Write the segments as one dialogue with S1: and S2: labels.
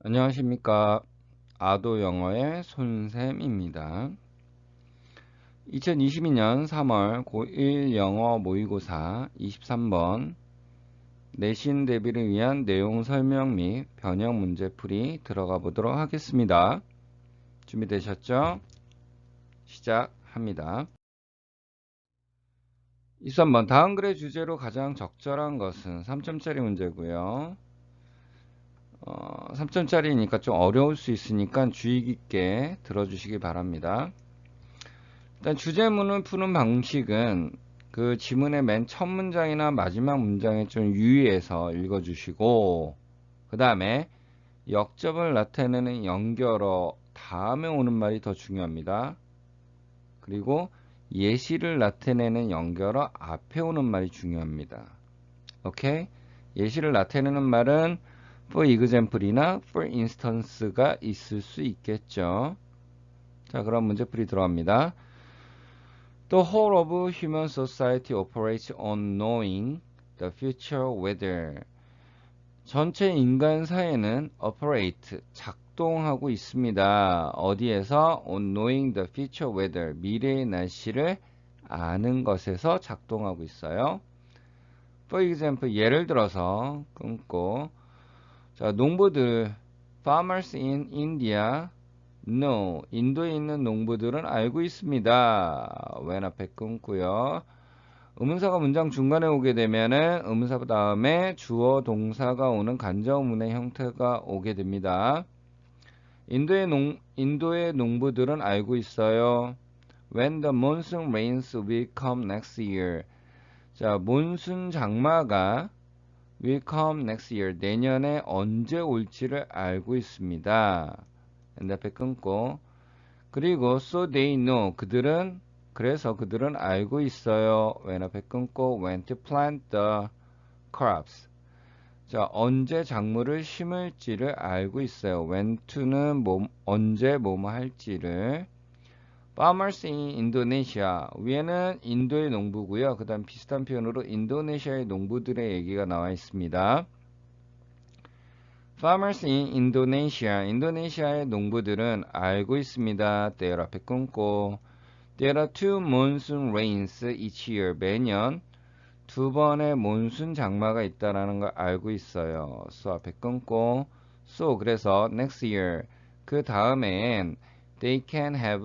S1: 안녕하십니까. 아도 영어의 손쌤입니다. 2022년 3월 고1 영어 모의고사 23번 내신 대비를 위한 내용 설명 및 변형 문제풀이 들어가 보도록 하겠습니다. 준비되셨죠? 시작합니다. 23번 다음 글의 주제로 가장 적절한 것은 3점짜리 문제고요. 3점짜리니까 좀 어려울 수 있으니까 주의 깊게 들어주시기 바랍니다. 일단 주제문을 푸는 방식은 그 지문의 맨 첫 문장이나 마지막 문장에 좀 유의해서 읽어주시고, 그 다음에 역접을 나타내는 연결어 다음에 오는 말이 더 중요합니다. 그리고 예시를 나타내는 연결어 앞에 오는 말이 중요합니다. 오케이? 예시를 나타내는 말은 for example이나 for instance가 있을 수 있겠죠. 자, 그럼 문제풀이 들어갑니다. The whole of human society operates on knowing the future weather. 전체 인간 사회는 operate, 작동하고 있습니다. 어디에서? On knowing the future weather. 미래의 날씨를 아는 것에서 작동하고 있어요. For example, 예를 들어서 끊고, 자, 농부들, farmers in India No, 인도에 있는 농부들은 알고 있습니다. when 앞에 끊고요. 의문사가 문장 중간에 오게 되면은 의문사 다음에 주어 동사가 오는 간접문의 형태가 오게 됩니다. 인도의 농부들은 알고 있어요. When the monsoon rains will come next year. 자, 몬순 장마가 will come next year. 내년에 언제 올지를 알고 있습니다. 앞에 끊고 그리고 so they know 그래서 그들은 알고 있어요. when 앞에 끊고 when to plant the crops. 자, 언제 작물을 심을지를 알고 있어요. when to는 언제 뭐뭐 할지를. farmers in Indonesia. 위에는 인도의 농부고요. 그 다음 비슷한 표현으로 인도네시아의 농부들의 얘기가 나와 있습니다. Farmers in Indonesia. 인도네시아의 농부들은 알고 있습니다. there 앞에 끊고 There are two monsoon rains each year. 매년 두 번의 몬순 장마가 있다라는 걸 알고 있어요. So 앞에 끊고 So 그래서 next year 그 다음엔 they can have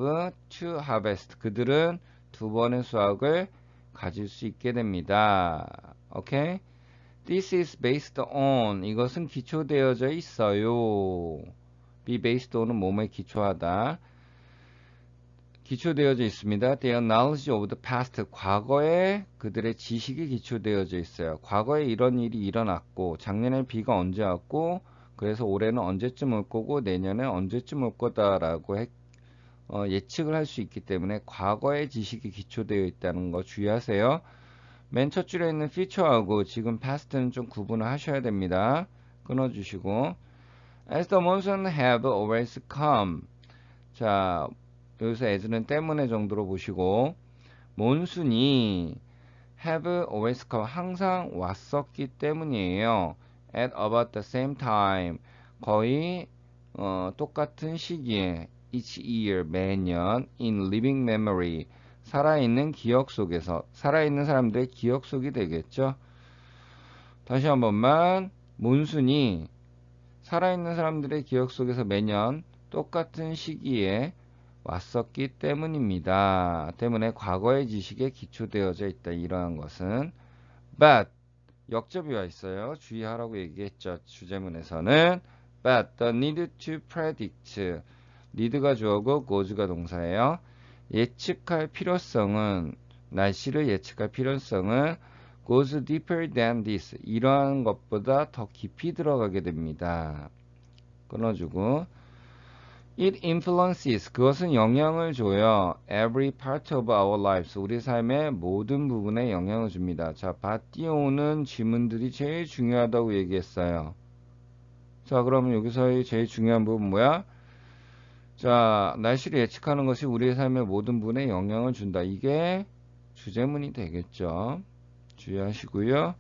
S1: two harvest. 그들은 두 번의 수확을 가질 수 있게 됩니다. 오케이? This is based on. 이것은 기초되어져 있어요. be based on은 뭐뭐에 기초하다. 기초되어져 있습니다. Their knowledge of the past. 과거에 그들의 지식이 기초되어져 있어요. 과거에 이런 일이 일어났고 작년에 비가 언제 왔고 그래서 올해는 언제쯤 올 거고 내년에 언제쯤 올 거다라고 예측을 할 수 있기 때문에 과거의 지식이 기초되어 있다는 거 주의하세요. 맨 첫 줄에 있는 future하고 지금 past는 좀 구분을 하셔야 됩니다. 끊어주시고 As the monsoon have always come. 자, 여기서 as는 때문에 정도로 보시고 몬순이 have always come 항상 왔었기 때문이에요. At about the same time 거의 똑같은 시기에 each year 매년 in living memory 살아있는 기억 속에서 살아있는 사람들의 기억 속이 되겠죠. 다시 한 번만 몬순이 살아있는 사람들의 기억 속에서 매년 똑같은 시기에 왔었기 때문입니다. 때문에 과거의 지식에 기초되어져 있다. 이러한 것은 but 역접이 와 있어요. 주의하라고 얘기했죠. 주제문에서는 but the need to predict need가 주어고 goes가 동사예요. 예측할 필요성은 날씨를 예측할 필요성은 goes deeper than this 이러한 것보다 더 깊이 들어가게 됩니다. 끊어주고 It influences. 그것은 영향을 줘요. Every part of our lives. 우리 삶의 모든 부분에 영향을 줍니다. 자, 밭띄오는 지문들이 제일 중요하다고 얘기했어요. 자, 그러면 여기서의 제일 중요한 부분 뭐야? 자, 날씨를 예측하는 것이 우리의 삶의 모든 부분에 영향을 준다. 이게 주제문이 되겠죠. 주의하시고요.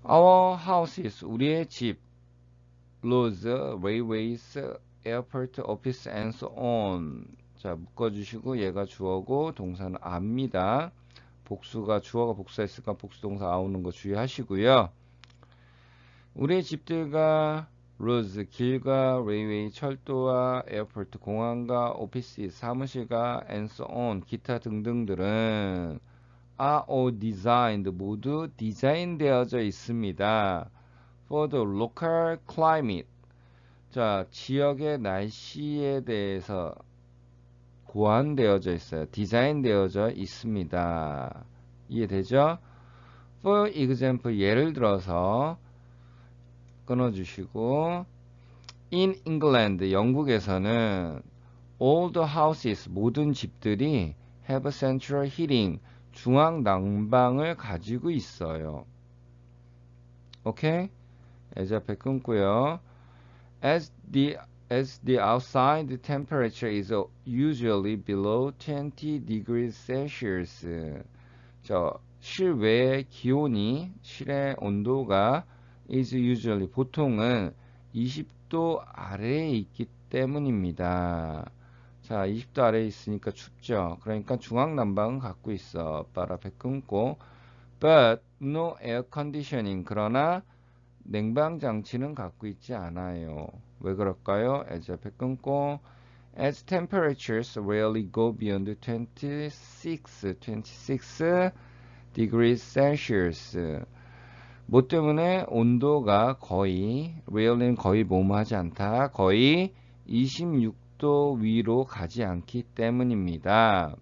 S1: Our house is. 우리의 집. roads, railways, airport, office, and so on. 자, 묶어주시고 얘가 주어고 동사는 아입니다. 복수가 주어가 복수했으니까 복수동사 아우는 거 주의하시고요. 우리의 집들과 roads, 길과 railway, 철도와 airport, 공항과 오피스, 사무실과 and so on, 기타 등등들은 are all designed, 모두 디자인되어져 있습니다. for the local climate. 자, 지역의 날씨에 대해서 고안되어져 있어요. 디자인되어져 있습니다. 이해되죠? For example, 예를 들어서 끊어주시고 In England, 영국에서는 all the houses, 모든 집들이 have central heating, 중앙 난방을 가지고 있어요. 오케이? as 앞에 끊고요. As the outside temperature is usually below 20 degrees Celsius. 저 실외 기온이 실의 온도가 is usually 보통은 20도 아래에 있기 때문입니다. 자, 20도 아래에 있으니까 춥죠. 그러니까 중앙 난방은 갖고 있어. 바로 앞에 끊고 but no air conditioning. 그러나 냉방 장치는 갖고 있지 않아요. 왜 그럴까요? as 앞에 끊고 as temperatures rarely go beyond 26 degrees Celsius. 뭐 때문에 온도가 거의 rarely는 거의 뭐뭐하지 않다. 거의 26도 위로 가지 않기 때문입니다.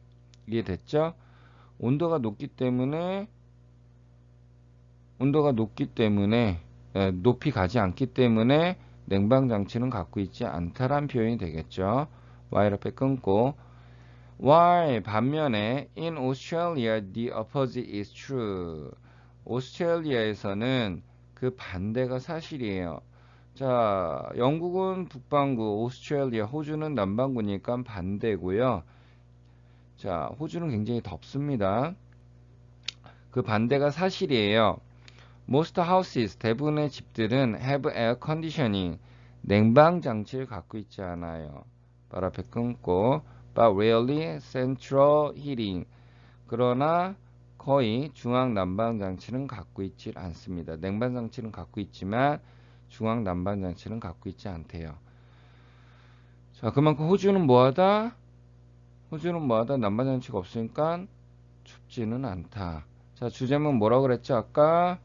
S1: 이해됐죠? 온도가 높기 때문에 높이 가지 않기 때문에 냉방 장치는 갖고 있지 않다란 표현이 되겠죠. y 앞에 끊고 while 반면에 in Australia the opposite is true. 오스트레일리아에서는 그 반대가 사실이에요. 자, 영국은 북반구, 오스트레일리아, 호주는 남반구니까 반대고요. 자, 호주는 굉장히 덥습니다. 그 반대가 사실이에요. Most houses, 대부분의 집들은 have air conditioning, 냉방 장치를 갖고 있지 않아요. 바로 앞에 끊고 but rarely central heating. 그러나 거의 중앙 난방 장치는 갖고 있지 않습니다. 냉방 장치는 갖고 있지만 중앙 난방 장치는 갖고 있지 않대요. 자, 그만큼 호주는 뭐하다? 난방 장치가 없으니까 춥지는 않다. 자, 주제문 뭐라고 그랬죠? 아까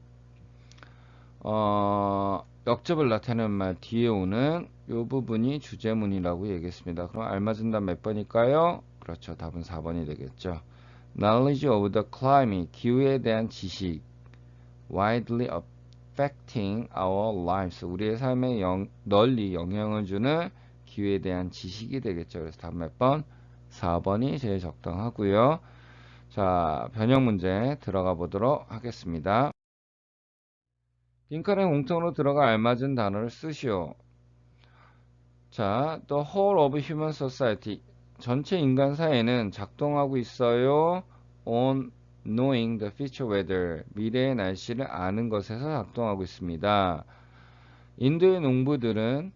S1: 역접을 나타내는 말 뒤에 오는 이 부분이 주제문이라고 얘기했습니다. 그럼 알맞은 답 몇 번일까요? 그렇죠. 답은 4번이 되겠죠. Knowledge of the climate, 기후에 대한 지식, widely affecting our lives, 우리의 삶에 널리 영향을 주는 기후에 대한 지식이 되겠죠. 그래서 답 몇 번? 4번이 제일 적당하고요. 자, 변형 문제 들어가 보도록 하겠습니다. 빈칸에 공통으로 들어가 알맞은 단어를 쓰시오. 자, the whole of human society, 전체 인간 사회는 작동하고 있어요. on knowing the future weather, 미래의 날씨를 아는 것에서 작동하고 있습니다. 인도의 농부들은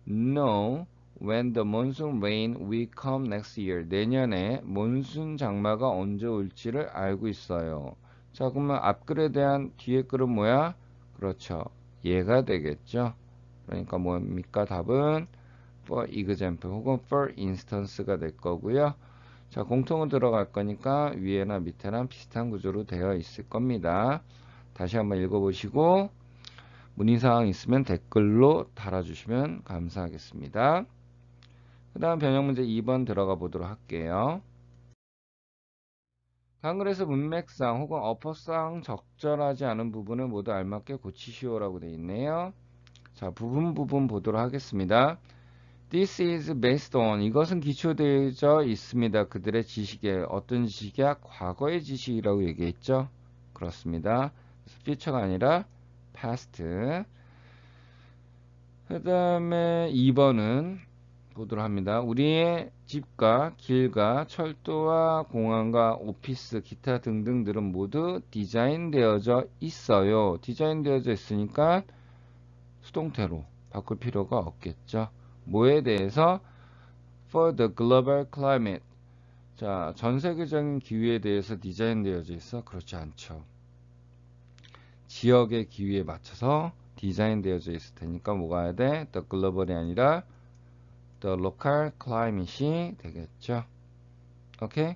S1: know when the monsoon rain will come next year, 내년에 몬순 장마가 언제 올지를 알고 있어요. 자, 그러면 앞글에 대한 뒤에 글은 뭐야? 그렇죠. 얘가 되겠죠. 그러니까 뭡니까? 답은 for example 혹은 for instance가 될 거고요. 자, 공통은 들어갈 거니까 위에나 밑에나 비슷한 구조로 되어 있을 겁니다. 다시 한번 읽어보시고 문의사항 있으면 댓글로 달아주시면 감사하겠습니다. 그 다음 변형 문제 2번 들어가 보도록 할게요. 한글에서 문맥상 혹은 어퍼상 적절하지 않은 부분을 모두 알맞게 고치시오라고 되어 있네요. 자, 부분 보도록 하겠습니다. This is based on, 이것은 기초되어 있습니다. 그들의 지식에. 어떤 지식이야? 과거의 지식이라고 얘기했죠. 그렇습니다. 그래서 future가 아니라 past. 그 다음에 2번은 보도록 합니다. 우리의 집과 길과 철도와 공항과 오피스, 기타 등등들은 모두 디자인되어져 있어요. 디자인되어져 있으니까 수동태로 바꿀 필요가 없겠죠. 뭐에 대해서? For the global climate. 자, 전 세계적인 기후에 대해서 디자인되어져 있어? 그렇지 않죠. 지역의 기후에 맞춰서 디자인되어져 있을 테니까 뭐가 해야 돼? The global이 아니라 the local climate이 되겠죠. 오케이?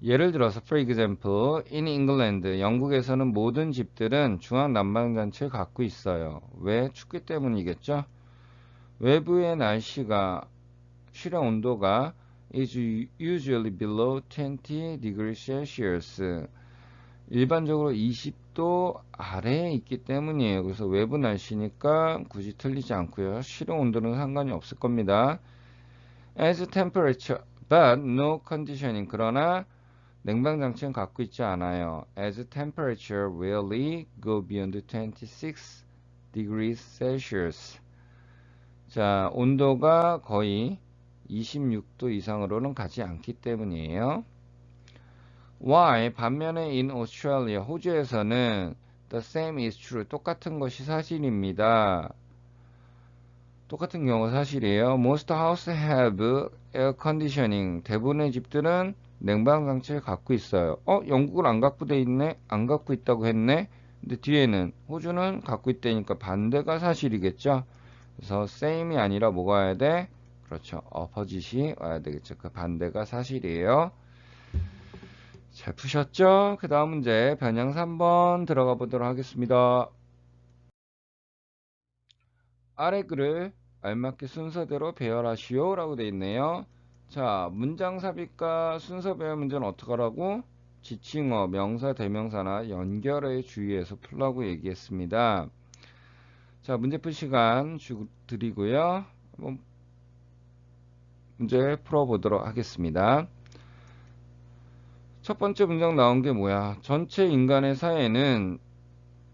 S1: 예를 들어서 for example, in England, 영국에서는 모든 집들은 중앙 난방장치를 갖고 있어요. 왜? 춥기 때문이겠죠. 외부의 날씨가 실내 온도가 is usually below 20 degrees Celsius. 일반적으로 20도 아래에 있기 때문이에요. 그래서 외부 날씨니까 굳이 틀리지 않고요. 실내 온도는 상관이 없을 겁니다. As temperature, but no conditioning. 그러나 냉방장치는 갖고 있지 않아요. As temperature rarely go beyond 26 degrees Celsius. 자, 온도가 거의 26도 이상으로는 가지 않기 때문이에요. Why? 반면에 in Australia, 호주에서는 the same is true. 똑같은 것이 사실입니다. 똑같은 경우가 사실이에요. Most houses have air conditioning. 대부분의 집들은 냉방 장치를 갖고 있어요. 영국은 안 갖고 돼 있네? 안 갖고 있다고 했네? 근데 뒤에는 호주는 갖고 있다니까 반대가 사실이겠죠? 그래서 same이 아니라 뭐가 와야 돼? 그렇죠. opposite이 와야 되겠죠. 그 반대가 사실이에요. 잘 푸셨죠? 그 다음 문제 변형 3번 들어가 보도록 하겠습니다. 아래 글을 알맞게 순서대로 배열하시오 라고 되어 있네요. 자, 문장 삽입과 순서 배열 문제는 어떻게 하라고? 지칭어, 명사, 대명사나 연결에 주의해서 풀라고 얘기했습니다. 자, 문제 풀 시간 드리고요. 한번 문제 풀어보도록 하겠습니다. 첫 번째 문장 나온 게 뭐야? 전체 인간의 사회는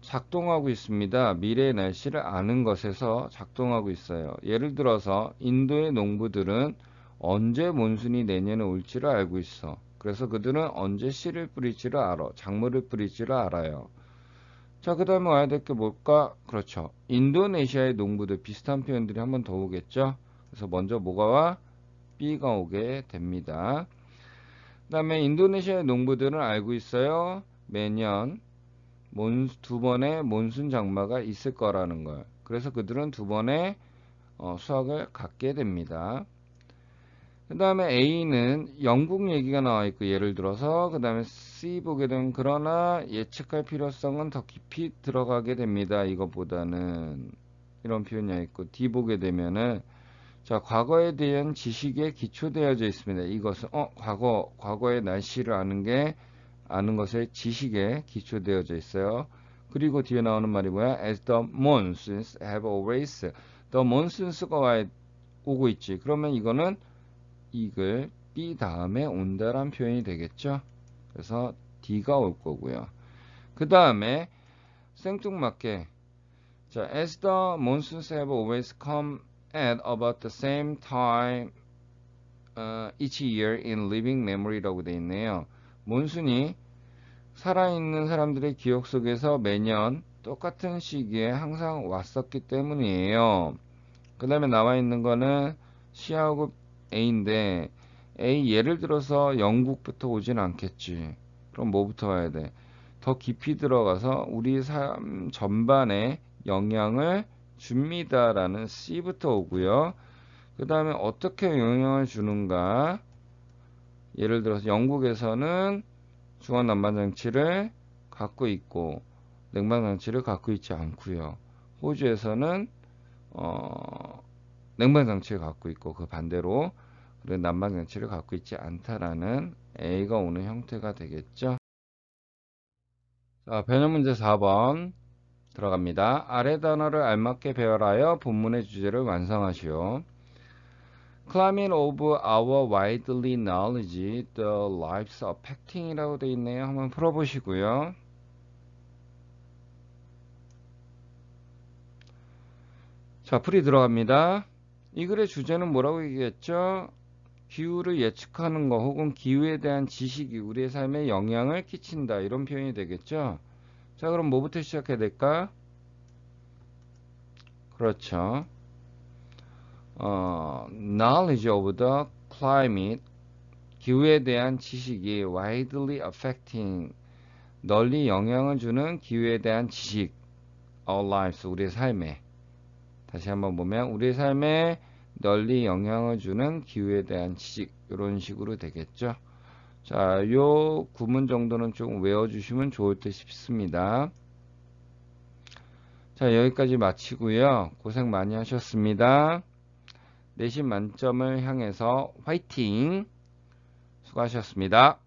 S1: 작동하고 있습니다. 미래의 날씨를 아는 것에서 작동하고 있어요. 예를 들어서 인도의 농부들은 언제 몬순이 내년에 올지를 알고 있어. 그래서 그들은 언제 씨를 뿌릴지를 알아. 작물을 뿌릴지를 알아요. 자, 그 다음에 와야 될 게 뭘까? 그렇죠. 인도네시아의 농부들 비슷한 표현들이 한 번 더 오겠죠. 그래서 먼저 뭐가 와? B가 오게 됩니다. 그 다음에 인도네시아의 농부들은 알고 있어요. 매년 두 번의 몬순 장마가 있을 거라는 걸. 그래서 그들은 두 번의 수확을 갖게 됩니다. 그 다음에 A는 영국 얘기가 나와 있고 예를 들어서 그 다음에 C 보게 되면 그러나 예측할 필요성은 더 깊이 들어가게 됩니다. 이것보다는 이런 표현이 있고 D 보게 되면은 자, 과거에 대한 지식에 기초되어져 있습니다. 이것은 과거의 날씨를 아는 것에 지식에 기초되어져 있어요. 그리고 뒤에 나오는 말이 뭐야? As the monsoons have always. The monsoons가 오고 있지. 그러면 이거는 이글 B 다음에 온다란 표현이 되겠죠. 그래서 D가 올 거고요. 그 다음에 생뚱맞게 자, as the monsoons have always come at about the same time each year in living memory라고 되어 있네요. 몬순이 살아있는 사람들의 기억 속에서 매년 똑같은 시기에 항상 왔었기 때문이에요. 그 다음에 나와 있는 거는 C하고 A인데 A 예를 들어서 영국부터 오진 않겠지. 그럼 뭐부터 와야 돼? 더 깊이 들어가서 우리 삶 전반에 영향을 줍니다라는 C부터 오고요. 그 다음에 어떻게 영향을 주는가? 예를 들어서 영국에서는 중앙 난방장치를 갖고 있고 냉방장치를 갖고 있지 않고요. 호주에서는 냉방장치를 갖고 있고 그 반대로 난방장치를 갖고 있지 않다라는 A가 오는 형태가 되겠죠. 자, 변형 문제 4번 들어갑니다. 아래 단어를 알맞게 배열하여 본문의 주제를 완성하시오. Climate of our widely knowledge, the lives affecting 이라고 되어 있네요. 한번 풀어보시고요. 자, 풀이 들어갑니다. 이 글의 주제는 뭐라고 얘기했죠? 기후를 예측하는 거 혹은 기후에 대한 지식이 우리의 삶에 영향을 끼친다. 이런 표현이 되겠죠? 자, 그럼 뭐부터 시작해야 될까? 그렇죠. knowledge of the climate, 기후에 대한 지식이 widely affecting, 널리 영향을 주는 기후에 대한 지식, our lives, 우리의 삶에. 다시 한번 보면 우리의 삶에 널리 영향을 주는 기후에 대한 지식, 이런 식으로 되겠죠. 자, 요 구문 정도는 좀 외워주시면 좋을 듯 싶습니다. 자, 여기까지 마치고요. 고생 많이 하셨습니다. 내신 만점을 향해서 화이팅! 수고하셨습니다.